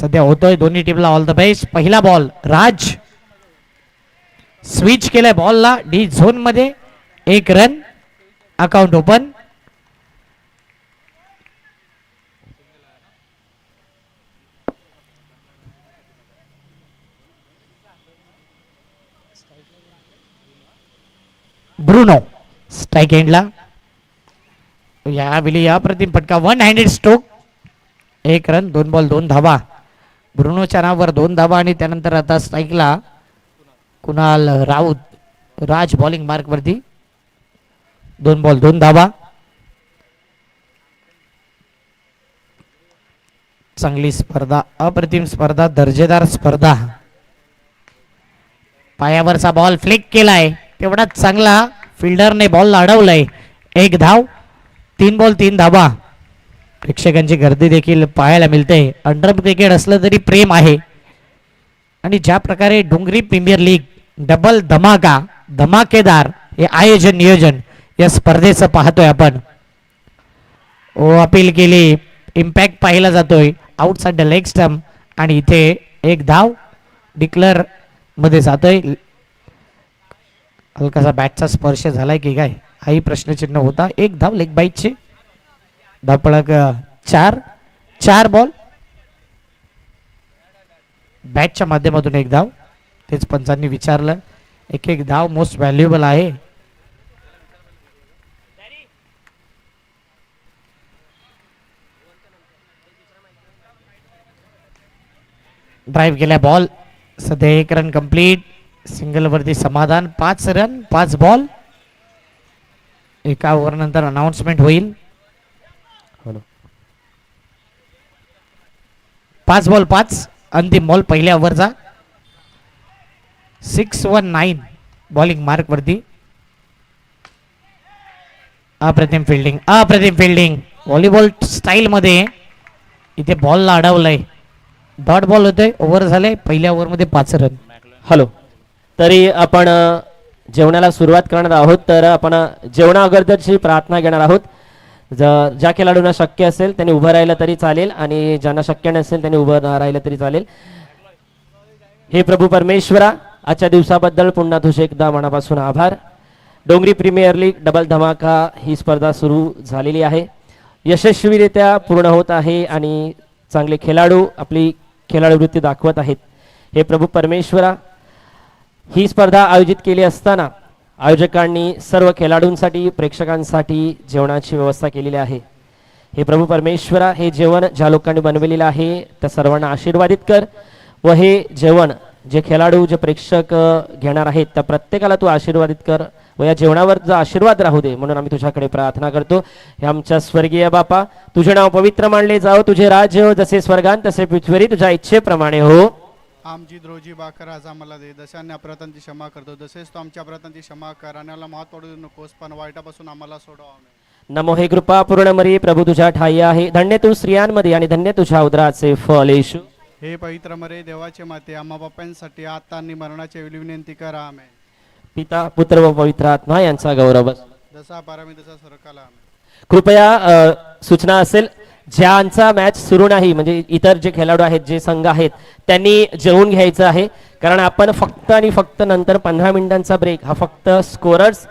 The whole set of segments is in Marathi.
सध्या होतोय दोन्ही टीमला ऑल द बेस्ट. पहिला बॉल राज स्विच केलाय बॉलला डी झोन मध्ये. 1 run. Account open. Bruno strike एंडला. यावेळी या प्रतिम फटका 1 हँडेड स्ट्रोक. 1 रन 2 बॉल 2 धावा. ब्रुनोच्या नावावर 2 धावा आणि त्यानंतर आता स्ट्राइकला कुणाल राऊत. राज बॉलिंग मार्क वरती. 2 बॉल 2 धावा. चांगली स्पर्धा, अप्रतिम स्पर्धा, दर्जेदार स्पर्धा. पायावरचा बॉल फ्लिक केलाय तेवढाच चांगला. फिल्डरने बॉल अडवलाय. 1 धाव. 3 बॉल 3 धावा. प्रेक्षकांची गर्दी देखील पाहायला मिळते. अंडर क्रिकेट असलं तरी प्रेम आहे. आणि ज्या प्रकारे डोंगरी प्रीमियर लीग डबल धमाका धमाकेदार हे आयोजन नियोजन या स्पर्धेचं पाहतोय आपण. अपील केली. इम्पॅक्ट पाहिला जातोय आउटसाइड द लेग स्टंप आणि इथे 1 धाव डिक्लेअर मध्ये जातोय. हलकासा बॅटचा स्पर्श झालाय की काय हाही प्रश्नचिन्ह होता. 1 धाव लेग बाईटचे. धावपळक 4 बॉल. बॅटच्या माध्यमातून 1 धाव. तेच पंचांनी विचारलं. 1 धाव मोस्ट व्हॅल्युएबल आहे. ड्राइव्ह केला बॉल. सध्या 1 रन कंप्लीट. सिंगल वरती समाधान. 5 रन 5 बॉल. एका ओव्हर नंतर अनाउन्समेंट होईल. 5 बॉल 5 अंतिम बॉल पहिल्या ओव्हरचा. 6-1-9 बॉलिंग मार्क वरती. अप्रतिम फिल्डिंग अप्रतिम फिल्डिंग. व्हॉलीबॉल स्टाईल मध्ये इथे बॉलला अडवलंय. डॉट बॉल होतोय. ओव्हर झाले. पहिल्या ओव्हर मध्ये 5 रन. हॅलो, तरी आपण जेवणाला सुरुवात करणार आहोत. तर आपण जेवणा अगोदरची प्रार्थना घेणार आहोत. ज्या खेळाडूंना शक्य असेल त्यांनी उभं राहिलं तरी चालेल आणि ज्यांना शक्य नसेल त्यांनी उभं राहिलं तरी चालेल. हे प्रभू परमेश्वरा, आजच्या दिवसाबद्दल पुन्हा तुझे एकदा मनापासून आभार. डोंगरी प्रीमियर लीग डबल धमाका ही स्पर्धा सुरू झालेली आहे. यशस्वीरित्या पूर्ण होत आहे आणि चांगले खेळाडू आपली खेळाडू वृत्ती दाखवत आहेत. हे प्रभू परमेश्वरा, ही स्पर्धा आयोजित केली असताना आयोजकांनी सर्व खेळाडूंसाठी प्रेक्षकांसाठी जेवणाची व्यवस्था केलेली आहे. हे प्रभू परमेश्वरा, हे जेवण ज्या लोकांनी बनवलेलं आहे त्या सर्वांना आशीर्वादित कर व हे जेवण जे खेळाडू जे प्रेक्षक घेणार आहेत त्या प्रत्येकाला तू आशीर्वादित कर व या जेवणावर जो आशीर्वाद राहू दे म्हणून आम्ही तुझ्याकडे प्रार्थना करतो. हे आमच्या स्वर्गीय बापा, तुझे नाव पवित्र मानले जाओ. तुझे राज्य हो जसे स्वर्गात तसे पृथ्वीवर तुझ्या इच्छेप्रमाणे हो. आमची रोजी भाकर आज आम्हाला दे. जशाने अपराधांची क्षमा करतो तसेच तो आमच्या अपराधांची क्षमा कर. आणि आम्हाला मात पडू नकोस पण वाईटापासून आम्हाला सोडव. आमेन. नमो हे कृपा पूर्ण मरी, प्रभू तुझ्या ठाई आहे. धन्य तू स्त्रियांमध्ये आणि धन्य तुझ्या उदराचे फळ येशू. हे पवित्र मरे, देवाचे माते, आम्हा बापांसाठी आता आणि मरणाची विनंती करा. आमेन. पिता पुत्र व पवित्र आत्मा यांचा गौरव. जसा पारामी तसा सरकाला. आमेन. कृपया सूचना असेल, ज्यांचा मॅच सुरू नाही म्हणजे इतर जे खेळाडू आहेत जे संघ आहेत त्यांनी जेवून घ्यायचं आहे. कारण आपण फक्त आणि फक्त नंतर 15 मिनिटांचा ब्रेक हा फक्त स्कोरर्स,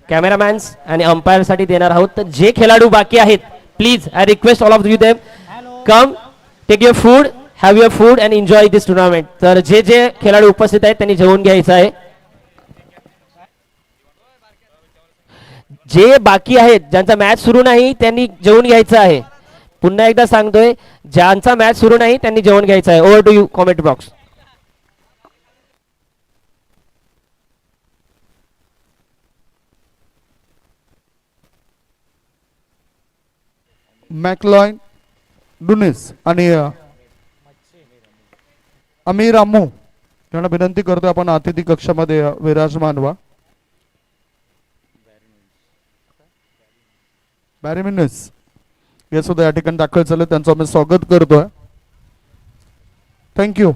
कॅमेरामॅन्स आणि अंपायरसाठी देणार आहोत. तर जे खेळाडू बाकी आहेत please I request all of you them come take your food, have your food and enjoy this tournament. तर जे जे खेळाडू उपस्थित आहेत त्यांनी जेवून घ्यायचं आहे. जे बाकी आहेत ज्यांचा मॅच सुरू नाही त्यांनी जेवून घ्यायचं आहे. पुन्हा एकदा सांगतोय, ज्यांचा मॅच सुरू नाही त्यांनी जेवण घ्यायचं आहे. Over to you comment box. मॅकलॉइन डुनिस आणि अमीर अम्मू यांना विनंती करतो आपण अतिथी कक्षामध्ये विराजमान व्हा. बॅरिमिनस हे सुद्धा या ठिकाणी दाखल झाले. त्यांचं आम्ही स्वागत करतोय. थँक्यू.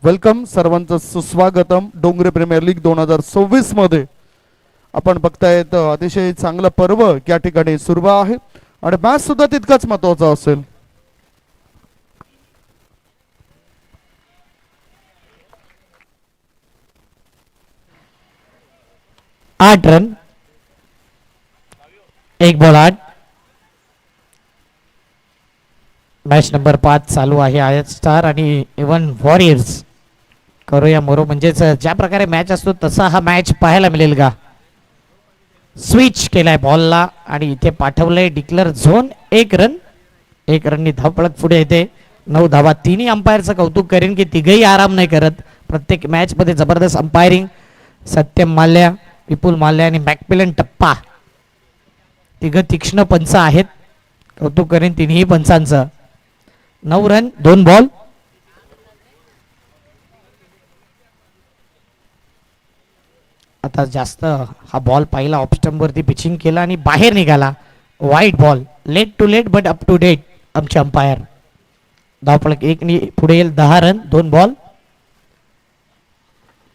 वेलकम सर्वांचं सुस्वागतम. डोंगरी प्रीमियर लीग 2026 मध्ये आपण बघतायत अतिशय चांगलं पर्व या ठिकाणी सुरू आहे आणि मॅच सुद्धा तितकाच महत्वाचा असेल. 8 रन, 1 बॉल 8. मॅच नंबर 5 चालू आहे. आयत स्टार आणि इव्हन वॉरियर्स. करूया मोरो म्हणजेच ज्या प्रकारे मॅच असतो तसा हा मॅच पाहायला मिळेल का. स्विच केलाय बॉलला आणि इथे पाठवलंय डिक्लेअर झोन. 1 रन, 1 रननी धावपळक पुढे येते. 9 धावा. तिन्ही अंपायरचं कौतुक करेन की तिघही आराम नाही करत. प्रत्येक मॅच मध्ये जबरदस्त अंपायरिंग. सत्यम माल्या, विपुल माल्या आणि मॅकमिलन टप्पा तिघ तीक्ष्ण पंच आहेत. कौतुक करेन तिन्ही पंचांचं. 9 रन 2 बॉल. आता जास्त हा बॉल पाहिला ऑफ स्टंप वरती पिचिंग केला आणि बाहेर निघाला. वाईट ball. Late to late but up to date आमचे अंपायर. धावपळक 1 नी पुढे येईल. 10 रन 2 बॉल.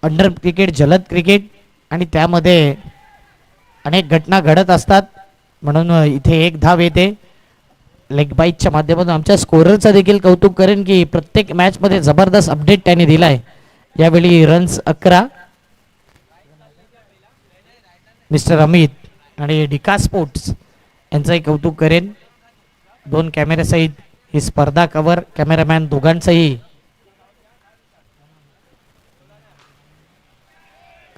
अंडर क्रिकेट जलद क्रिकेट आणि त्यामध्ये अनेक घटना घडत असतात म्हणून इथे 1 धाव येते. लेग बाईटच्या माध्यमातून आमच्या स्कोररचं देखील कौतुक करेन की प्रत्येक मॅच मध्ये जबरदस्त अपडेट त्याने दिलाय. यावेळी रन्स 11. मिस्टर अमित आणि डिका स्पोर्ट्स यांचंही कौतुक करेन. 2 कॅमेऱ्यासहित ही स्पर्धा कव्हर. कॅमेरामॅन दोघांचंही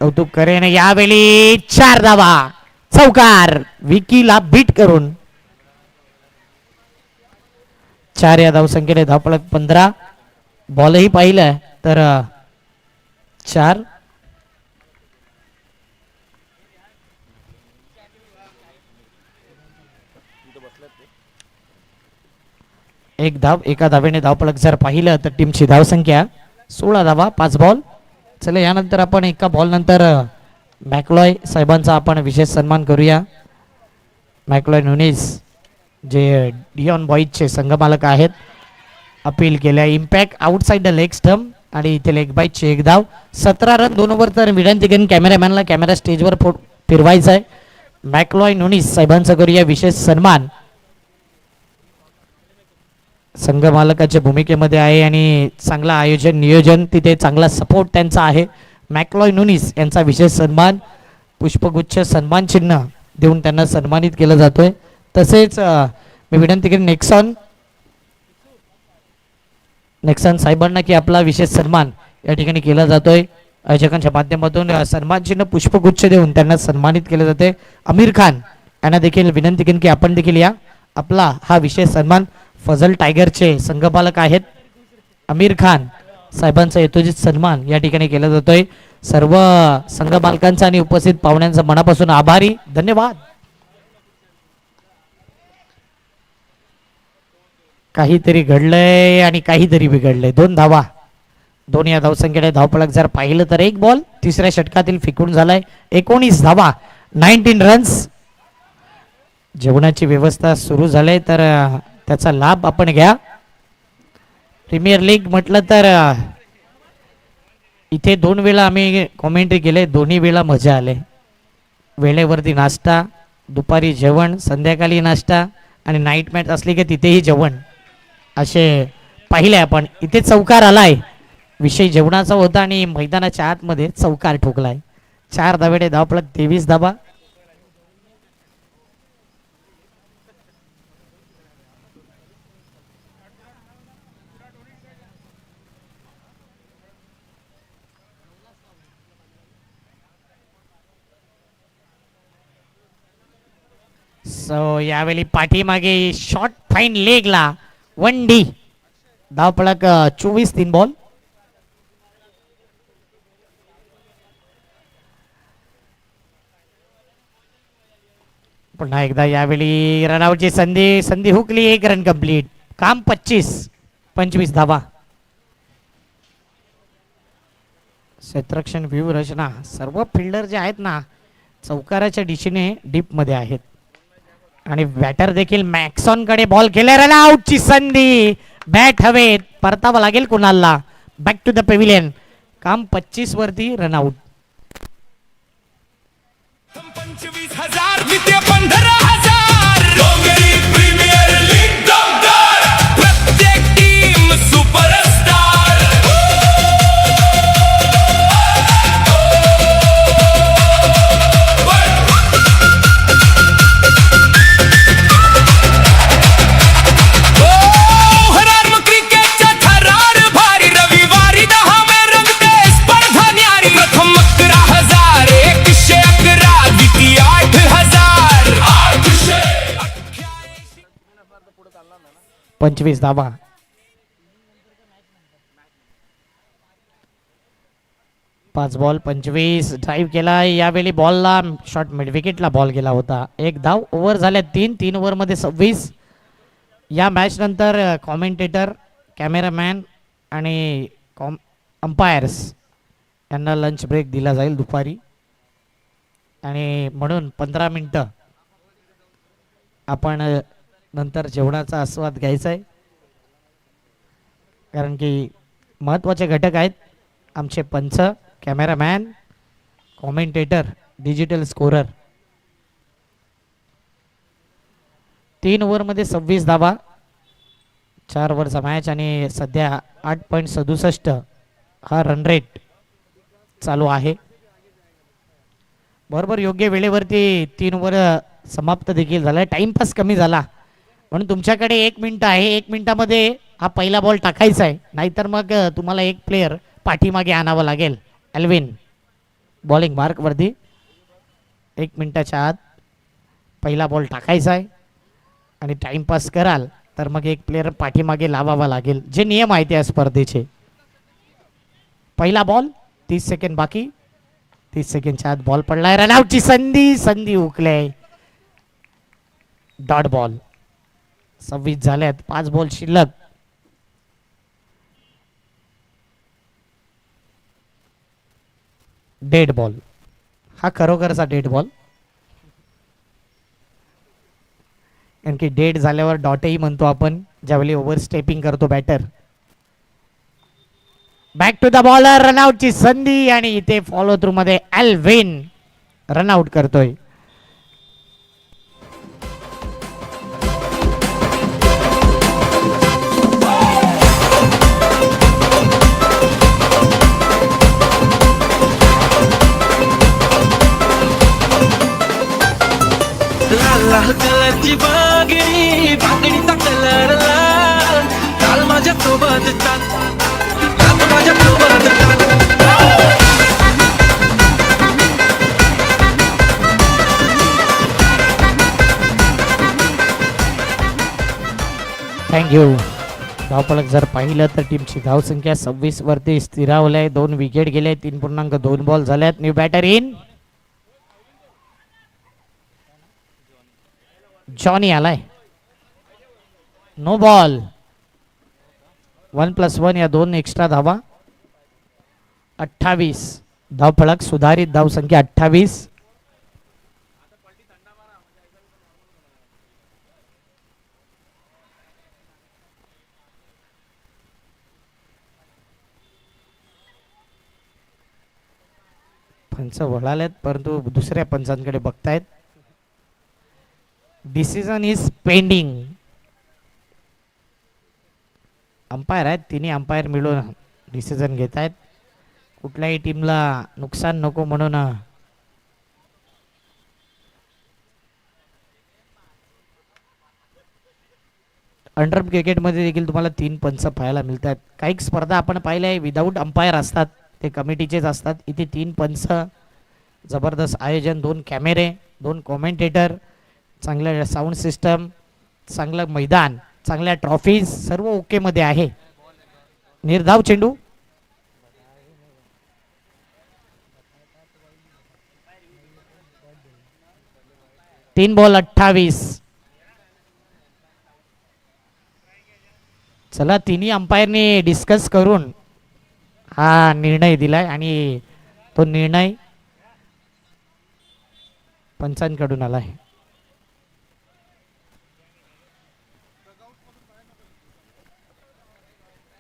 कौतुक करेन. यावेळी 4 धावा. चौकार विकीला बीट करून 4 या धावसंख्येने धावपळक 15. बॉलही पाहिलं तर 4. एक धाव. एका धावेने धावपळक जर पाहिलं तर टीमची धावसंख्या 16 धावा 5 बॉल. चला यानंतर आपण एका बॉल नंतर मॅकलॉय साहेबांचा आपण विशेष सन्मान करूया. मॅकलॉय नुनीस जे डिऑन बॉईजचे संघमालक आहेत. अपील केल्या. Impact outside the leg stump आणि इथे लेग बाईटची 1 धाव. 17 रन 2 ओव्हर. तर विनंती करेन कॅमेरामॅनला कॅमेरा स्टेजवर फिरवायचा आहे. मॅकलॉय नुनीस साहेबांचा करूया विशेष सन्मान. संघ मालकाच्या भूमिकेमध्ये आहे आणि चांगला आयोजन नियोजन तिथे चांगला सपोर्ट त्यांचा आहे. मॅकलॉय नुनीस यांचा विशेष सन्मान. पुष्पगुच्छ सन्मान चिन्ह देऊन त्यांना सन्मानित केलं जातोय. तसेच मी विनंती करेन नेक्सन साहेबांना की आपला विशेष सन्मान या ठिकाणी केला जातोय. आयोजकांच्या माध्यमातून सन्मान चिन्ह पुष्पगुच्छ देऊन त्यांना सन्मानित केले जाते. आमिर खान यांना देखील विनंती करेन की आपण देखील या. आपला हा विशेष सन्मान फजल टायगरचे संघपालक आहेत आमिर खान साहेबांचा यथोचित सन्मान या ठिकाणी केला जातोय. सर्व संघ मालकांचा आणि उपस्थित पाहुण्यांचा मनापासून आभारी. धन्यवाद. काहीतरी घडलंय आणि काहीतरी बिघडलंय. 2 धावा. 2 या धावसंख्येने धावपळक जर पाहिलं तर 1 बॉल 3ऱ्या षटकातील फेकून झालाय. 19 धावा 19 रन्स. जेवणाची व्यवस्था सुरू झाली तर त्याचा लाभ आपण घ्या. प्रीमियर लीग म्हटलं तर इथे 2 वेळा आम्ही कॉमेंट्री केले. दोन्ही वेळा मजा आले. वेळेवरती नाश्ता, दुपारी जेवण, संध्याकाळी नाश्ता आणि नाईट मॅच असली की तिथेही जेवण असे पाहिले आपण. इथे चौकार आलाय. विषय जेवणाचा होता आणि मैदानाच्या आतमध्ये चौकार ठोकलाय. 4 धावेने धावपळक 23 धावा. सो यावेळी पाठीमागे शॉर्ट फाईन लेगला 1 डी. धावपळक 24 3 बॉल. पुन्हा एकदा यावेळी रनआउटची संधी हुकली. 1 रन कंप्लीट. काम 25 धावा. क्षेत्ररक्षण व्यूह रचना सर्व फिल्डर जे आहेत ना चौकाराच्या दिशेने डीप मध्ये आहेत आणि बॅटर देखील मॅक्सॉन कडे बॉल केला. रनआउटची संधी. बॅट हवेत. परतावा लागेल कुणाला. Back to the pavilion. काम 25 वरती रनआउट. 25,000 नित्य 15,000 डोंगरी प्रीमियर लीग दमदार. प्रत्येक टीम सुपरस्टार. 25 धावा. पाच बॉल 25 ड्राईव्ह केला. यावेळी बॉलला शॉर्ट मिड विकेटला बॉल गेला होता. एक धाव. ओव्हर झाल्या 3 ओव्हरमध्ये 26. या मॅच नंतर कॉमेंटेटर, कॅमेरामॅन आणि अंपायर्स यांना लंच ब्रेक दिला जाईल दुपारी, आणि म्हणून 15 मिनटं आपण नंतर जेवणाचा आस्वाद घ्यायचा आहे. कारण की महत्त्वाचे घटक आहेत आमचे पंच, कॅमेरामॅन, कॉमेंटेटर, डिजिटल स्कोरर. 3 ओव्हरमध्ये 26 धावा. 4 ओव्हरचा मॅच आणि सध्या 8.67 हा रन रेट चालू आहे. बरोबर योग्य वेळेवरती 3 ओव्हर समाप्त देखील झाला. टाइमपास कमी झाला म्हणून तुमच्याकडे 1 मिनिट आहे. 1 मिनिटामध्ये हा पहिला बॉल टाकायचा आहे, नाहीतर मग तुम्हाला एक प्लेयर पाठीमागे आणावं लागेल. एल्विन बॉलिंग मार्कवरती 1 मिनिटाच्या आत पहिला बॉल टाकायचा आहे, आणि टाइमपास कराल तर मग एक प्लेयर पाठीमागे लावावा लागेल, जे नियम आहेत या स्पर्धेचे. पहिला बॉल 30 सेकंड बाकी. 30 सेकंडच्या आत बॉल पडलाय. रनआउटची संधी हुकले. Dot ball. 26 झाल्यात. 5 बॉल शिल्लक. Dead ball. हा खरोखरचा डेड बॉल, कारण की डेड झाल्यावर डॉटही म्हणतो आपण ज्यावेळी ओव्हर स्टेपिंग करतो batter. Back to the bowler. रनआउटची संधी, आणि इथे फॉलो थ्रू मध्ये एल्विन रनआउट करतोय. लाल कलरची बागडी, बागडीचा कलर लाल. काल माझ्या सोबत थँक्यू. धावफलक जर पाहिलं तर टीमची धावसंख्या 26 वरती स्थिरावलंय. 2 विकेट गेले. 3.2 बॉल झाल्यात. New batter in. जॉनी आलाय. No ball. 1+1 या 2 एक्स्ट्रा धावा. 28 धावफलक. सुधारित धावसंख्या 28. पंच वळालेत, परंतु दुसऱ्या पंचांकडे बघतायत. Decision is pending. अंपायर आहेत. तिन्ही अंपायर मिळून डिसिजन घेत आहेत. कुठल्याही टीमला नुकसान नको म्हणून अंडर क्रिकेटमध्ये देखील तुम्हाला 3 पंच पाहायला मिळतात. काही स्पर्धा आपण पाहिल्या विदाऊट अंपायर असतात, ते कमिटीचेच असतात. इथे 3 पंच, जबरदस्त आयोजन, 2 कॅमेरे, 2 कॉमेंटेटर, चांगलं साऊंड सिस्टम, चांगलं मैदान, चांगल्या ट्रॉफीज, सर्व ओके मध्ये आहे. निर्धाव चेंडू. तीन बॉल 28. चला, तिन्ही अंपायरने डिस्कस करून हा निर्णय दिलाय, आणि तो निर्णय पंचांकडून आला आहे.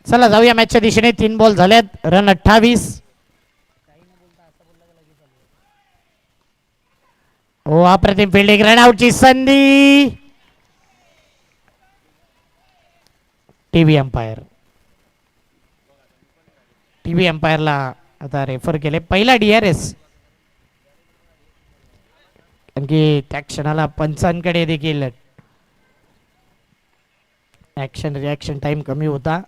चला जाऊया मॅचच्या दिशेने. 3 बॉल झालेत. रन 28. ओ अप्रतिम फिल्डिंग. रनआउटची संधी. टीव्ही अंपायरला आता रेफर केले. पहिला DRS, आणखी त्या क्षणाला पंचांकडे देखील ऍक्शन रिॲक्शन टाइम कमी होता,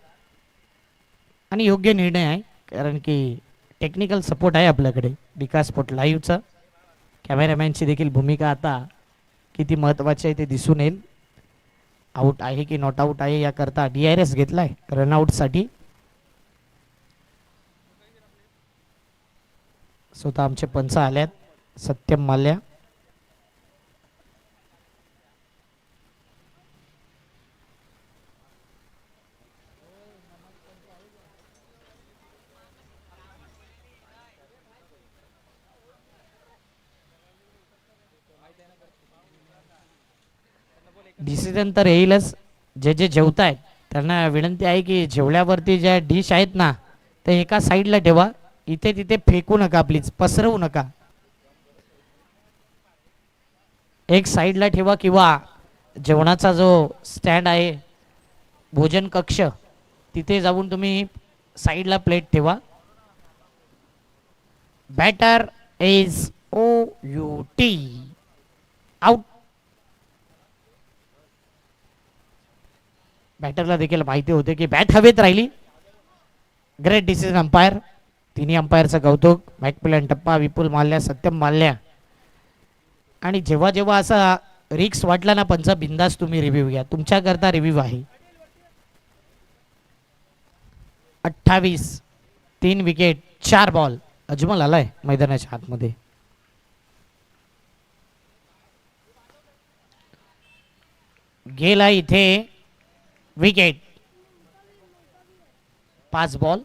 आणि योग्य निर्णय आहे, कारण की टेक्निकल सपोर्ट आहे आपल्याकडे. विकास स्पोर्ट लाईव्हचा कॅमेरामॅनची देखील भूमिका आता किती महत्त्वाची आहे ते दिसून येईल. आउट आहे की नॉट आउट आहे याकरता DRS घेतलाय रनआउटसाठी. स्वतः आमचे पंच आल्यात सत्यम माल्या. डिसिजन तर येईलच. जे जे जेवतायत त्यांना विनंती आहे की जेवल्यावरती ज्या डिश आहेत ना ते एका साईडला ठेवा. इथे तिथे फेकू नका प्लीज, पसरवू नका. एक साईडला ठेवा किंवा जेवणाचा जो स्टँड आहे भोजन कक्ष तिथे जाऊन तुम्ही साईडला प्लेट ठेवा. Batter is OUT out. बॅटरला देखील माहिती होते की बॅट हवेत राहिली. Great decision umpire. तिन्ही अंपायरचं कौतुक. मॅकमिलन टप्पा, विपुल माल्या, सत्यम माल्या. आणि जेव्हा जेव्हा असा रिक्स वाटला ना पंच बिंदास तुम्ही रिव्ह्यू घ्या. तुमच्याकरता रिव्ह्यू आहे. 28 3 विकेट 4 बॉल. अजमल आलाय मैदानाच्या आतमध्ये. गेला इथे wicket. 5 ball.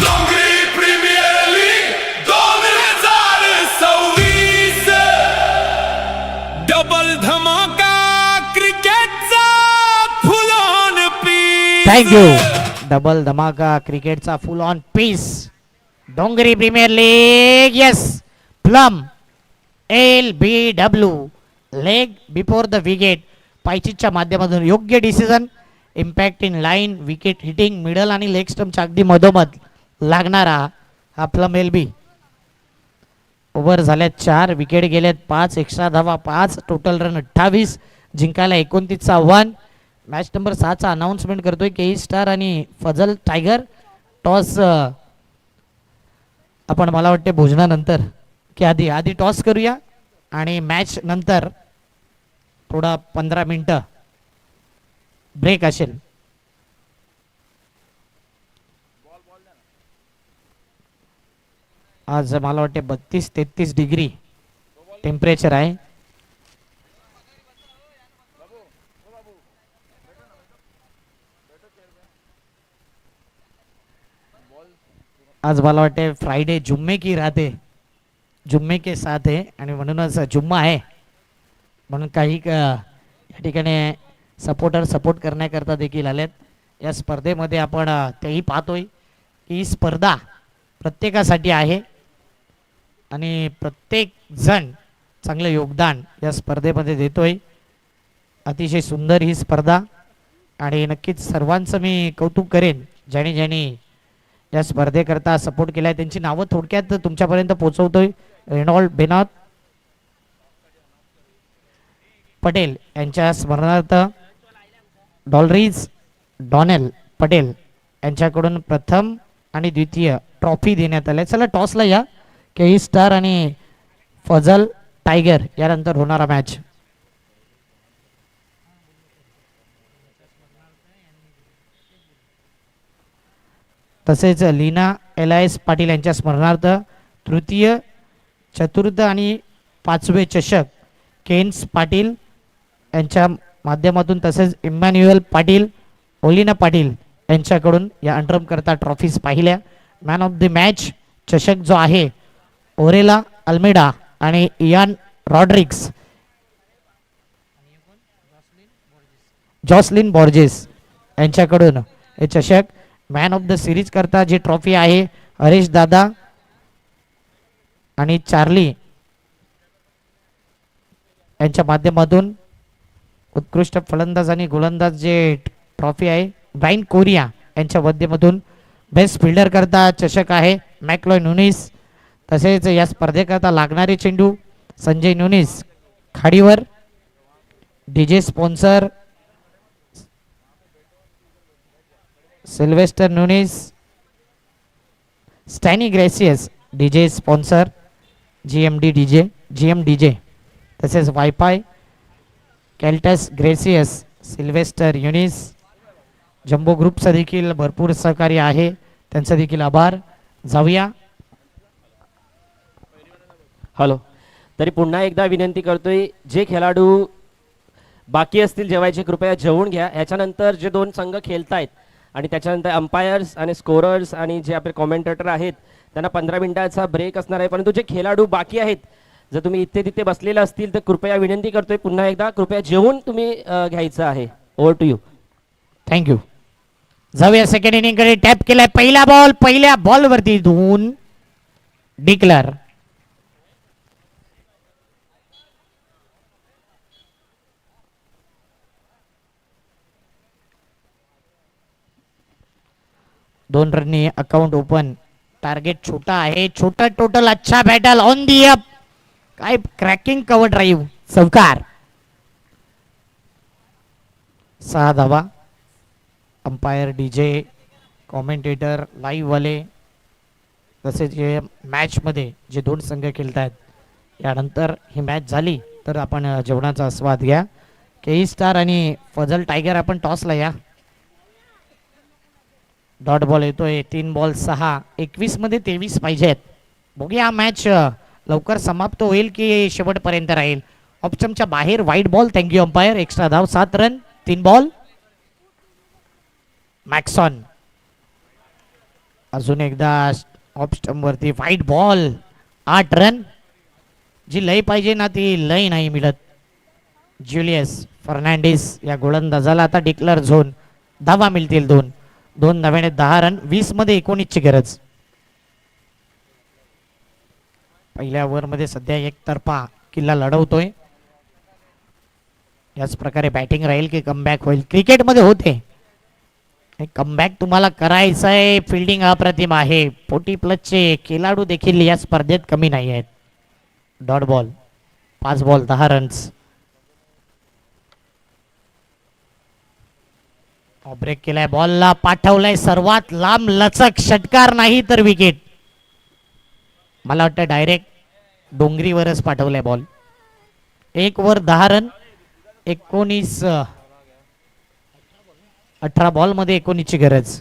Dongri premier league 2026 double धमाका क्रिकेटचा full on pitch. Thank you. Double धमाका क्रिकेटचा full on peace. Dongri premier league. Yes. Plum LBW leg before the wicket. पायचीच्या माध्यमातून योग्य decision. Impact in line, wicket hitting, middle आणि लेग स्टम्पच्या अगदी मधोमध लागणारा हा प्लम LB. ओव्हर झाल्यात 4, विकेट गेल्यात 5, एक्स्ट्रा धावा 5, टोटल रन 28, जिंकायला 29चा आव्हान. मॅच नंबर 6चा अनाऊन्समेंट करतोय KE स्टार आणि फजल टायगर. टॉस आपण मला वाटते भोजनानंतर की आधी टॉस करूया आणि मॅच नंतर थोडा 15 मिनिटं ब्रेक असेल. आज मला वाटते 32-33 डिग्री टेम्परेचर आहे. आज मला वाटते फ्रायडे जुम्मे की रात आहे, जुम्मे के साथ आहे आणि म्हणूनच जुम्मा आहे म्हणून काही या ठिकाणी सपोर्ट करण्याकरता देखील आलेत. या स्पर्धेमध्ये आपण तेही पाहतोय की ही स्पर्धा प्रत्येकासाठी आहे आणि प्रत्येक जण चांगलं योगदान या स्पर्धेमध्ये देतोय. अतिशय सुंदर ही स्पर्धा आणि नक्कीच सर्वांचं मी कौतुक करेन ज्यांनी ज्यांनी या स्पर्धेकरता सपोर्ट केलाय. त्यांची नावं थोडक्यात तुमच्यापर्यंत पोहोचवतोय. रेनॉल्ड बेनॉत पटेल यांच्या स्मरणार्थ डॉलरीज डॉनेल पटेल यांच्याकडून प्रथम आणि द्वितीय ट्रॉफी देण्यात आल्या. चला टॉसला या. KE स्टार आणि फजल टायगर यानंतर होणारा मॅच. तसेच लीना LIS पाटील यांच्या स्मरणार्थ तृतीय, चतुर्थ आणि 5वे चषक केन्स पाटील यांच्या माध्यमातून तसेच इमॅन्युअल पाटील, ओलिना पाटील यांच्याकडून या अंडरम करता ट्रॉफीज पाहिल्या. मॅन ऑफ द मॅच चषक जो आहे ओरेला अल्मेडा आणि इयान रॉड्रिक्स, जॉसलिन बॉर्जेस यांच्याकडून हे चषक. मॅन ऑफ द सिरीज करता जी ट्रॉफी आहे हरीश दादा आणि चार्ली यांच्या माध्यमातून. उत्कृष्ट फलंदाज आणि गोलंदाज जे ट्रॉफी आहे ब्राईन कोरिया यांच्या माध्यमातून. बेस्ट फिल्डर करता चषक आहे मॅकलॉय नुनीस. तसेच या स्पर्धेकरता लागणारे चेंडू संजय नुनीस खाडीवर. DJ sponsor Sylvester Nunes, Stanny Gracious DJ sponsor GM DJ तसेच वायफाय कॅल्टस ग्रेसियस सिल्वेस्टर युनिस जम्बो ग्रुपचं देखील भरपूर सहकार्य आहे, त्यांचा देखील आभार. जाऊया हॅलो. तरी पुन्हा एकदा विनंती करतोय, जे खेळाडू बाकी असतील जेवायचे कृपया जेवून घ्या. याच्यानंतर जे दोन संघ खेळतायत आणि त्याच्यानंतर अंपायर्स आणि स्कोरर्स आणि जे आपले कॉमेंटेटर आहेत त्यांना 15 मिनिटाचा ब्रेक असणार आहे. परंतु जे खेळाडू बाकी आहेत, जर तुम्ही इथे तिथे बसलेले असतील तर कृपया विनंती करतोय पुन्हा एकदा कृपया जेवून तुम्ही घ्यायचं आहे. Over to you. थँक्यू. जाऊया सेकंड इनिंग कडे. टॅप केलाय पहिला बॉल, पहिल्या बॉल वरती 2 डिक्लर. दोन रननी अकाउंट ओपन. टार्गेट छोटा आहे, छोटा टोटल. अच्छा बॅटल ऑन दी अप. काय क्रॅकिंग कव्हर ड्राईव्ह, चौकार. 6 धावा. अंपायर डीजे कॉमेंटेटर लाईव्ह वाले तसेच जे मॅचमध्ये जे दोन संघ खेळत आहेत यानंतर ही मॅच झाली तर आपण जेवणाचा आस्वाद घ्या. केई स्टार आणि फजल टायगर आपण टॉसला या. डॉट बॉल येतोय. 3 बॉल 6. 21 मध्ये 23 पाहिजेत. बघूया हा मॅच लवकर समाप्त होईल की शेवटपर्यंत राहील. ऑप्शनच्या बाहेर वाईट बॉल. Thank you umpire. एक्स्ट्रा धाव 7 रन 3 बॉल. मॅक्सॉन अजून एकदा ऑफ स्टंप वरती व्हाईट बॉल. 8 रन. जी लय पाहिजे ना ती लय नाही मिळत. ज्युलियस फर्नांडिस या गोलंदाजाला आता डिक्लेअर झोन. धावा मिळतील 2 धाव्याने 10 रन. 20 मध्ये 19 ची गरज. पहिल्या ओव्हर मध्ये सध्या एकतर्फा किल्ला लढवतोय. याच प्रकारे बॅटिंग राहील की कमबॅक होईल. क्रिकेटमध्ये होते कमबॅक तुम्हाला करायचं आहे. फिल्डिंग अप्रतिम आहे. 40+ खेळाडू देखील या स्पर्धेत कमी नाही आहेत. Dot ball. 5 ball 10 runs. Break केलाय. बॉलला पाठवलाय सर्वात लांब लचक. षटकार नाही तर विकेट. मला वाटतं डायरेक्ट डोंगरीवरच पाठवलाय बॉल. 1 over 10 run. 18 बॉल मध्ये 19 ची गरज.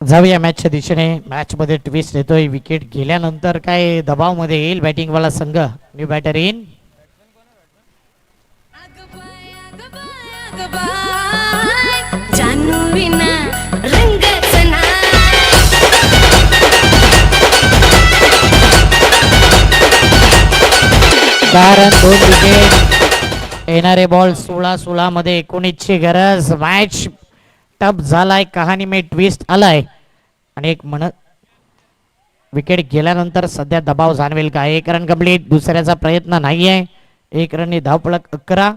जाऊया मॅचच्या दिशेने. मॅच मध्ये ट्विस्ट येतोय. विकेट गेल्यानंतर काय दबाव मध्ये येईल बॅटिंग वाला संघ. New batter in. कारण 2 विकेट. येणारे बॉल 16 मध्ये 19 ची गरज. मॅच टप झालाय. कहाणी में ट्विस्ट आलाय आणि एक विकेट गेल्यानंतर सध्या दबाव जाणवेल का. 1 रन कंप्लीट. दुसऱ्याचा प्रयत्न नाहीये. 1 रननी धावफलक 11.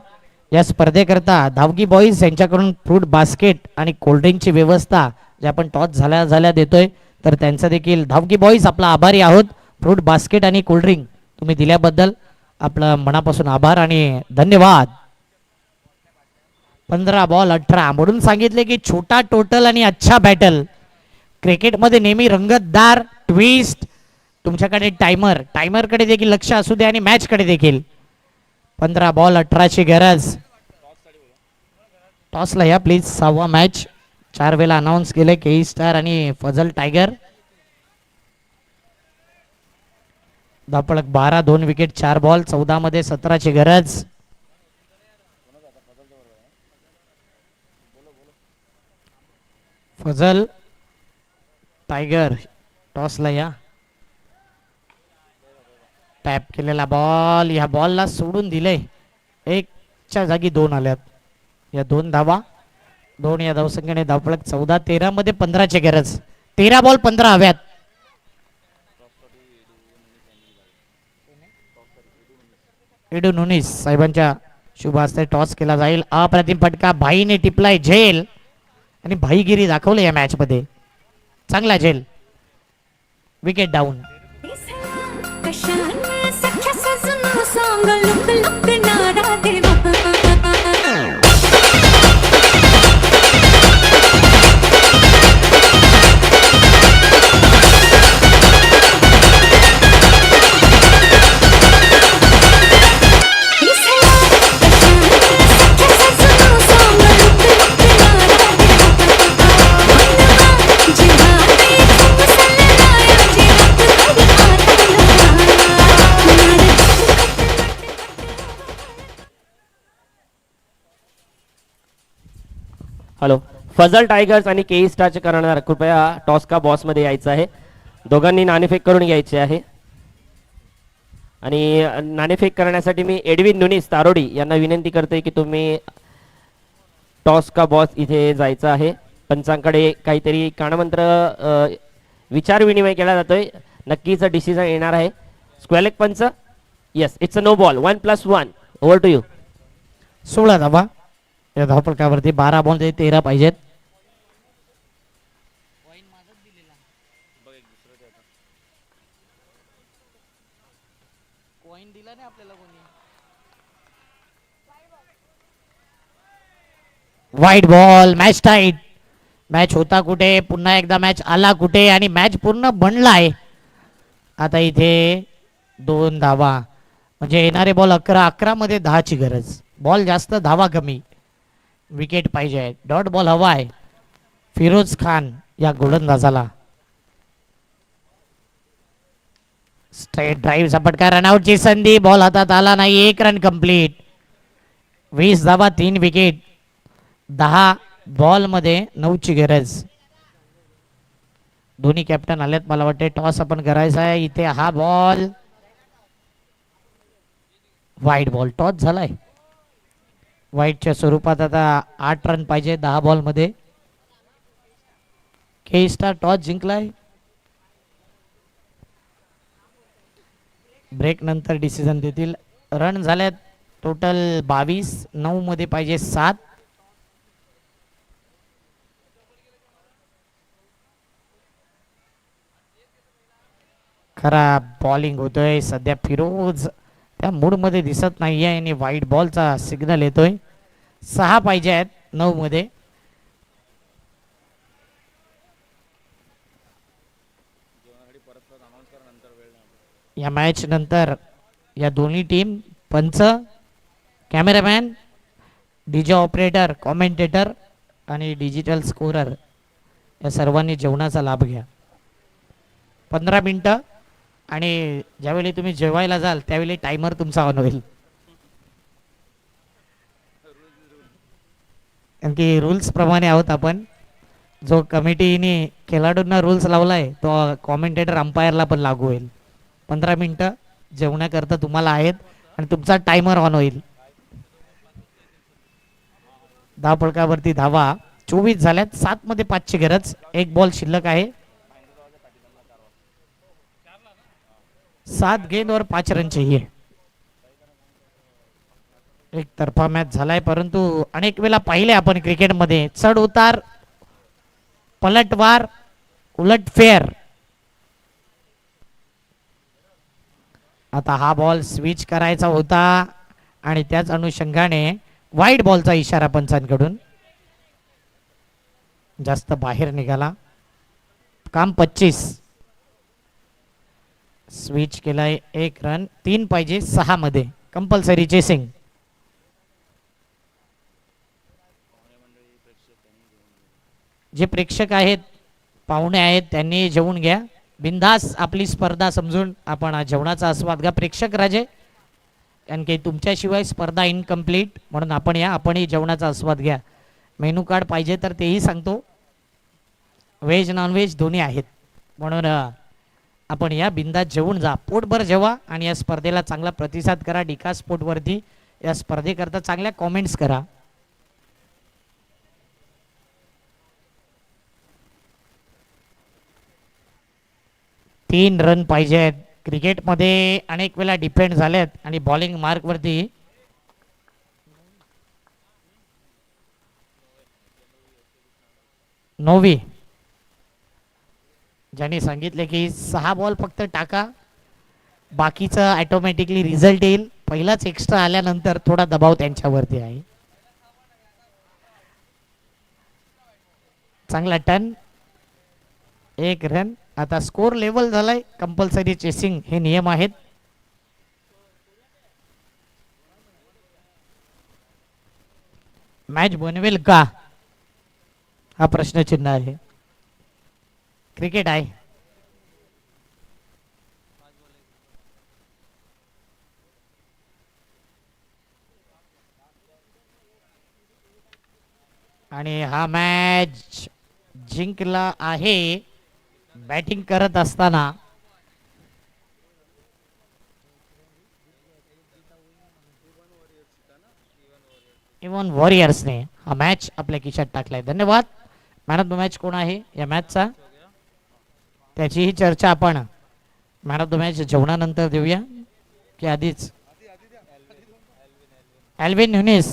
या स्पर्धेकरता धावगी बॉईज यांच्याकडून फ्रूट बास्केट आणि कोल्ड्रिंकची व्यवस्था जे आपण टॉस झाल्या झाल्या देतोय, तर त्यांचं देखील धावगी बॉईज आपला आभारी आहोत. फ्रूट बास्केट आणि कोल्ड्रिंक तुम्ही दिल्याबद्दल आपलं मनापासून आभार आणि धन्यवाद. 15 बॉल 18 म्हणून सांगितले की छोटा टोटल आणि अच्छा बॅटल. क्रिकेटमध्ये नेहमी रंगतदार ट्विस्ट, तुमच्याकडे टायमरकडे देखील लक्ष असू दे आणि मॅचकडे देखील. 15 बॉल 18 ची गरज. टॉसला या प्लीज. 6वा मॅच 4 वेळा अनाऊन्स केले. केई स्टार आणि फजल टायगर. धापळक 12, 2 wicket 4 ball. 14 मध्ये 17 ची गरज. फजल टायगर टॉसला या. टॅप केलेला बॉल, या बॉलला सोडून दिले. 1च्या जागी 2 आल्यात. या 2 धावा, 2 या धावसंख्येने धावफलक 14. 13 मध्ये 15 ची गरज. 13 बॉल 15 हव्यात. एडू नुनीस साहेबांच्या शुभ हस्ते टॉस केला जाईल. अप्रतिम फटका. भाईने टिपलाय झेल आणि भाईगिरी दाखवले या मॅच मध्ये. चांगला झेल. Wicket down. Hello, Fazal Tigers आणि केई स्टारचे करणार कृपया टॉस का बॉस मध्ये यायचं आहे. दोघांनी नाणेफेक करून घ्यायचे आहे. आणि नाणेफेक करण्यासाठी मी एडविन नुनीस तारोडी यांना विनंती करते की तुम्ही टॉस का बॉस इथे जायचं आहे. पंचांकडे काहीतरी कानमंत्र विचार विनिमय केला जातोय. नक्कीच डिसिजन येणार आहे. Square punch. Yes, it's a no ball. 1+1. Over to you. 16 धावा या धावफलकावरती. 12 बॉल 13 पाहिजेत. वाईट बॉल. Match tight. मॅच होता कुठे, पुन्हा एकदा मॅच आला कुठे आणि मॅच पूर्ण बनलाय. आता इथे 2 धावा म्हणजे येणारे बॉल 11 मध्ये 10 ची गरज. बॉल जास्त, धावा कमी. विकेट पाहिजे. डॉट बॉल हवा आहे फिरोज खान या गोलंदाजाला. Straight drive झपटका. रनआउटची संधी. बॉल हातात आला नाही. 1 रन कंप्लीट. 20 धावा 3 विकेट. 10 बॉल मध्ये 9 ची गरज. दोन्ही कॅप्टन आलेत. मला वाटते टॉस आपण करायचा आहे. इथे हा बॉल वाईट बॉल. टॉस झालाय. वाईटच्या स्वरूपात आता 8 रन पाहिजे 10 बॉल मध्ये. के स्टार टॉस जिंकलाय. ब्रेक नंतर डिसिजन देतील. रन झाल्यात टोटल 22. 9 मध्ये पाहिजे 7. खराब बॉलिंग होतोय सध्या. फिरोज त्या मूड मध्ये दिसत नाहीये आणि वाईट बॉलचा सिग्नल येतोय. 6 पाहिजे आहेत 9 मध्ये. या मॅच नंतर या दोन्ही टीम, पंच, कॅमेरामॅन, डीजे ऑपरेटर, कॉमेंटेटर आणि डिजिटल स्कोरर या सर्वांनी जेवणाचा लाभ घ्या. 15 मिनिटं आणि ज्यावेळी तुम्ही जेवायला जाल त्यावेळी टायमर तुमचा ऑन होईल. कारण की रूल्स प्रमाणे आहोत आपण. जो कमिटीने खेळाडूंना रूल्स लावलाय तो कॉमेंटेटर अंपायरला पण लागू होईल. 15 मिनिटं जेवण्याकरता तुम्हाला आहेत आणि तुमचा टायमर ऑन होईल. धावफलकावरती धावा 24 झाल्यात. 7 मध्ये 5 ची गरज. 1 बॉल शिल्लक आहे. 7 गेंद और 5 रन चाहिए. एक तर्फा मॅच झालाय, परंतु अनेक वेळा पाहिले आपण क्रिकेटमध्ये चढ उतार, पलटवार, उलटफेर. आता हा बॉल स्विच करायचा होता आणि त्याच अनुषंगाने वाईट बॉलचा इशारा पंचांकडून. जास्त बाहेर निघाला. काम 25. स्विच केलाय 1 रन. 3 पाहिजे 6 मध्ये. Compulsory chasing. जे प्रेक्षक आहेत, पाहुणे आहेत, त्यांनी जेवून घ्या. बिंदास आपली स्पर्धा समजून आपण आज जेवणाचा आस्वाद घ्या. प्रेक्षक राजे, कारण की तुमच्याशिवाय स्पर्धा इनकम्प्लीट, म्हणून आपण या, आपणही जेवणाचा आस्वाद घ्या. मेनू कार्ड पाहिजे तर तेही सांगतो. व्हेज नॉनव्हेज दोन्ही आहेत, म्हणून आपण या, बिंदास जेवून जा, पोटभर जेवा आणि या स्पर्धेला चांगला प्रतिसाद करा. डिका स्पोर्टवरती या स्पर्धेकरता चांगल्या कॉमेंट्स करा. तीन रन पाहिजेत. क्रिकेटमध्ये अनेक वेळा डिपेंड झालेत आणि बॉलिंग मार्कवरती नोवी ज्यांनी सांगितले की 6 बॉल फक्त टाका, बाकीचं ऑटोमॅटिकली रिझल्ट येईल. पहिलाच एक्स्ट्रा आल्यानंतर थोडा दबाव त्यांच्यावरती आहे. चांगला टर्न, 1 रन. आता स्कोर लेवल झालाय. कंपल्सरी चेसिंग हे नियम आहेत. मॅच बनवेल का हा प्रश्नचिन्ह आहे. क्रिकेट आहे. आणि हा मॅच जिंकला आहे. बॅटिंग करत असताना इवन वॉरियर्सने हा मॅच आपल्या खिशात टाकलाय. धन्यवाद. मॅन ऑफ द मॅच कोण आहे या मॅचचा, त्याचीही चर्चा आपण मॅन ऑफ द मॅच जेवणानंतर देऊया की आधीच. एल्विन न्यूनिस